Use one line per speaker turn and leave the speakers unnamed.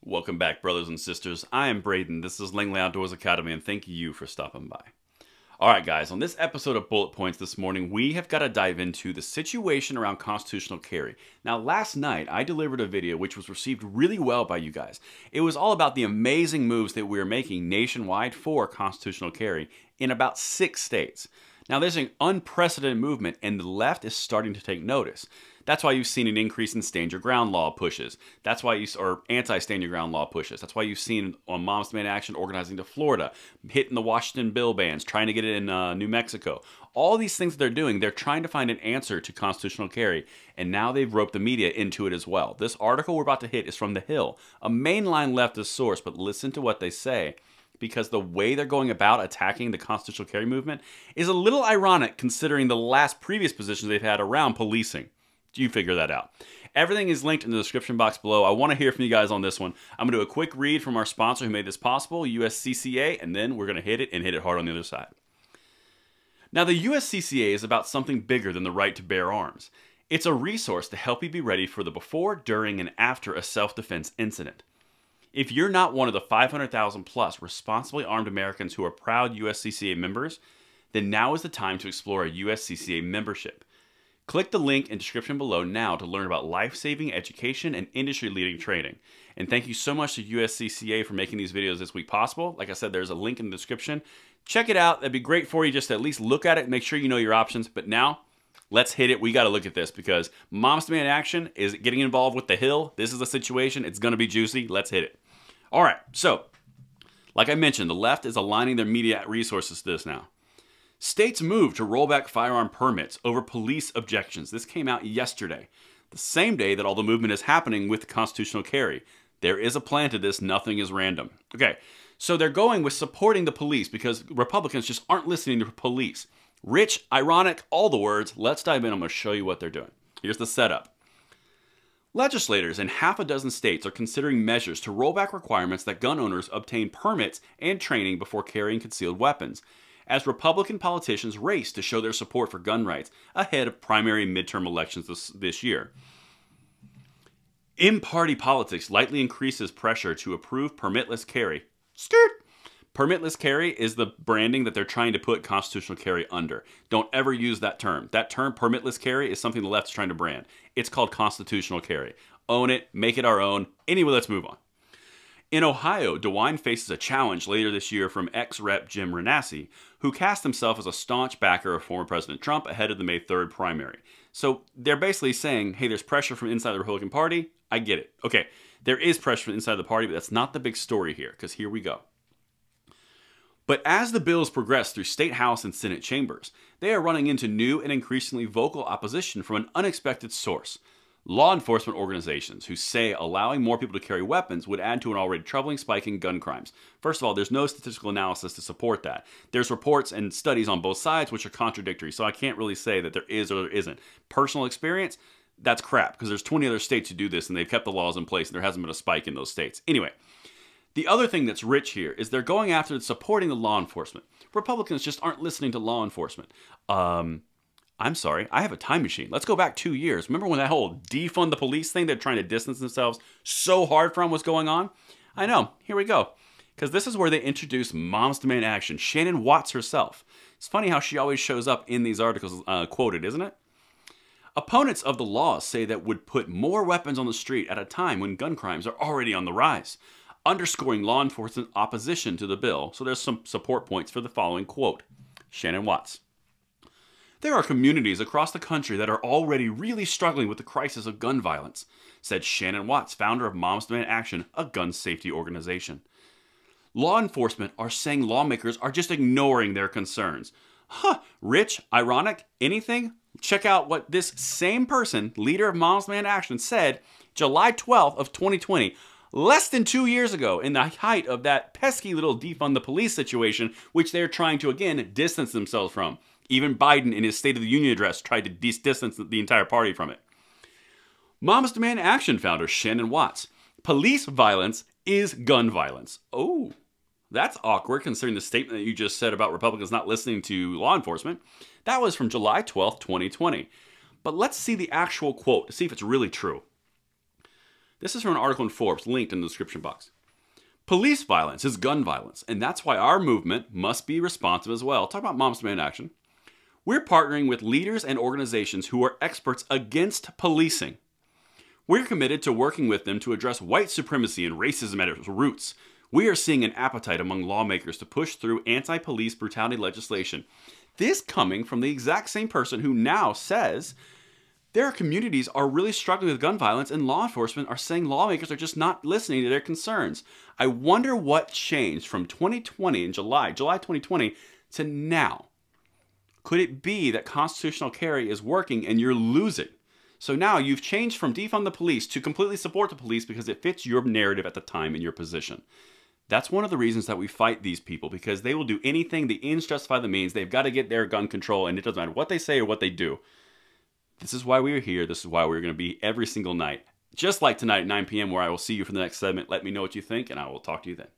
Welcome back, brothers and sisters. I am Braden. This is Langley Outdoors Academy, and thank you for stopping by. Alright guys, on this episode of Bullet Points this morning, we have got to dive into the situation around constitutional carry. Now, last night, I delivered a video which was received really well by you guys. It was all about the amazing moves that we are making nationwide for constitutional carry in about 6 states. Now, there's an unprecedented movement, and the left is starting to take notice. That's why you've seen an increase in stand your ground law pushes. That's why or anti-stand your ground law pushes. That's why you've seen on Moms Demand Action organizing to Florida, hitting the Washington bill bans, trying to get it in New Mexico. All these things that they're doing, they're trying to find an answer to constitutional carry, and now they've roped the media into it as well. This article we're about to hit is from The Hill, a mainline leftist source, but listen to what they say, because the way they're going about attacking the constitutional carry movement is a little ironic considering the previous positions they've had around policing. You figure that out. Everything is linked in the description box below. I want to hear from you guys on this one. I'm going to do a quick read from our sponsor who made this possible, USCCA, and then we're going to hit it and hit it hard on the other side. Now, the USCCA is about something bigger than the right to bear arms. It's a resource to help you be ready for the before, during, and after a self-defense incident. If you're not one of the 500,000 plus responsibly armed Americans who are proud USCCA members, then now is the time to explore a USCCA membership. Click the link in the description below now to learn about life-saving education and industry-leading training. And thank you so much to USCCA for making these videos this week possible. Like I said, there's a link in the description. Check it out. That'd be great for you just to at least look at it and make sure you know your options. But now, let's hit it. We got to look at this because Moms Demand Action is getting involved with The Hill. This is a situation. It's going to be juicy. Let's hit it. All right. So, like I mentioned, the left is aligning their media resources to this now. States move to roll back firearm permits over police objections. This came out yesterday, the same day that all the movement is happening with constitutional carry. There is a plan to this. Nothing is random. Okay, so they're going with supporting the police because Republicans just aren't listening to police. Rich, ironic, all the words. Let's dive in. I'm going to show you what they're doing. Here's the setup. Legislators in half a dozen states are considering measures to roll back requirements that gun owners obtain permits and training before carrying concealed weapons, as Republican politicians race to show their support for gun rights ahead of primary midterm elections this year. In-party politics lightly increases pressure to approve permitless carry. Skirt! Permitless carry is the branding that they're trying to put constitutional carry under. Don't ever use that term. That term, permitless carry, is something the left is trying to brand. It's called constitutional carry. Own it, make it our own. Anyway, let's move on. In Ohio, DeWine faces a challenge later this year from ex-rep Jim Renacci, who cast himself as a staunch backer of former President Trump ahead of the May 3rd primary. So they're basically saying, hey, there's pressure from inside the Republican Party. I get it. Okay, there is pressure from inside the party, but that's not the big story here, because here we go. But as the bills progress through State House and Senate chambers, they are running into new and increasingly vocal opposition from an unexpected source. Law enforcement organizations who say allowing more people to carry weapons would add to an already troubling spike in gun crimes. First of all, there's no statistical analysis to support that. There's reports and studies on both sides which are contradictory, so I can't really say that there is or there isn't. Personal experience, that's crap, because there's 20 other states who do this and they've kept the laws in place and there hasn't been a spike in those states. Anyway, the other thing that's rich here is they're going after and supporting the law enforcement. Republicans just aren't listening to law enforcement. I'm sorry, I have a time machine. Let's go back 2 years. Remember when that whole defund the police thing, they're trying to distance themselves so hard from was going on? I know, here we go. Because this is where they introduce Moms Demand Action, Shannon Watts herself. It's funny how she always shows up in these articles quoted, isn't it? Opponents of the law say that would put more weapons on the street at a time when gun crimes are already on the rise, underscoring law enforcement opposition to the bill. So there's some support points for the following quote. Shannon Watts. There are communities across the country that are already really struggling with the crisis of gun violence, said Shannon Watts, founder of Moms Demand Action, a gun safety organization. Law enforcement are saying lawmakers are just ignoring their concerns. Huh, rich, ironic, anything? Check out what this same person, leader of Moms Demand Action, said July 12th of 2020, less than 2 years ago, in the height of that pesky little defund the police situation, which they're trying to, again, distance themselves from. Even Biden, in his State of the Union address, tried to distance the entire party from it. Moms Demand Action founder Shannon Watts. Police violence is gun violence. Oh, that's awkward considering the statement that you just said about Republicans not listening to law enforcement. That was from July 12th, 2020. But let's see the actual quote to see if it's really true. This is from an article in Forbes, linked in the description box. Police violence is gun violence, and that's why our movement must be responsive as well. Talk about Moms Demand Action. We're partnering with leaders and organizations who are experts against policing. We're committed to working with them to address white supremacy and racism at its roots. We are seeing an appetite among lawmakers to push through anti-police brutality legislation. This coming from the exact same person who now says their communities are really struggling with gun violence, and law enforcement are saying lawmakers are just not listening to their concerns. I wonder what changed from 2020 in July 2020 to now. Could it be that constitutional carry is working and you're losing? So now you've changed from defund the police to completely support the police because it fits your narrative at the time and your position. That's one of the reasons that we fight these people, because they will do anything. The ends justify the means. They've got to get their gun control, and it doesn't matter what they say or what they do. This is why we are here. This is why we're going to be every single night. Just like tonight at 9 p.m. where I will see you for the next segment. Let me know what you think, and I will talk to you then.